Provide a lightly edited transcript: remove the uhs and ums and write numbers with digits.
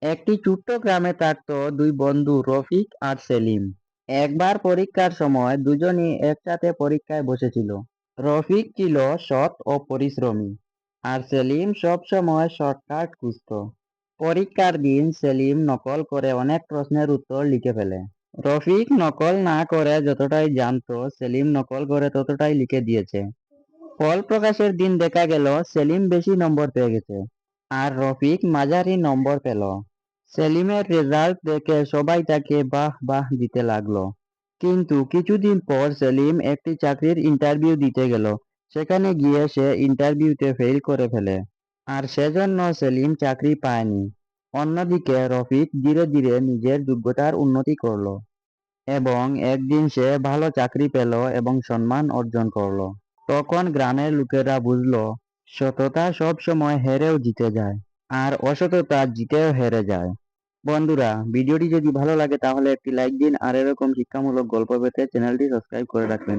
একটি ছোট্ট গ্রামে থাকতো দুই বন্ধু রফিক আর সেলিম। একবার পরীক্ষার সময় দুজনই একসাথে পরীক্ষায় বসেছিল। রফিক ছিল সৎ ও পরিশ্রমী, আর সেলিম সব সময় শর্টকাট খুঁজত। পরীক্ষার দিন সেলিম নকল করে অনেক প্রশ্নের উত্তর লিখে ফেলে। রফিক নকল না করে যতটাই জানতো সেলিম নকল করে ততটাই লিখে দিয়েছে। ফল প্রকাশের দিন দেখা গেল সেলিম বেশি নম্বর পেয়ে গেছে, আর রফিক মাঝারি নম্বর পেল। সেলিমের রেজাল্ট দেখে সবাই তাকে বাহ বাহ দিতে লাগলো। কিন্তু কিছুদিন পর সেলিম একটি চাকরির ইন্টারভিউ দিতে গেল। সেখানে গিয়ে সে ইন্টারভিউতে ফেল করে ফেলে, আর সেজন্য সেলিম চাকরি পায়নি। অন্যদিকে রফিক ধীরে ধীরে নিজের যোগ্যতার উন্নতি করলো, এবং একদিন সে ভালো চাকরি পেল এবং সম্মান অর্জন করলো। তখন গ্রামের লোকেরা বুঝলো সততা সব সময় হেরেও জিতে যায়, আর অসততা জিতেও হেরে যায়। বন্ধুরা, ভিডিওটি যদি ভালো লাগে তাহলে একটি লাইক দিন, আর এরকম শিক্ষামূলক গল্প পেতে চ্যানেলটি সাবস্ক্রাইব করে রাখবেন।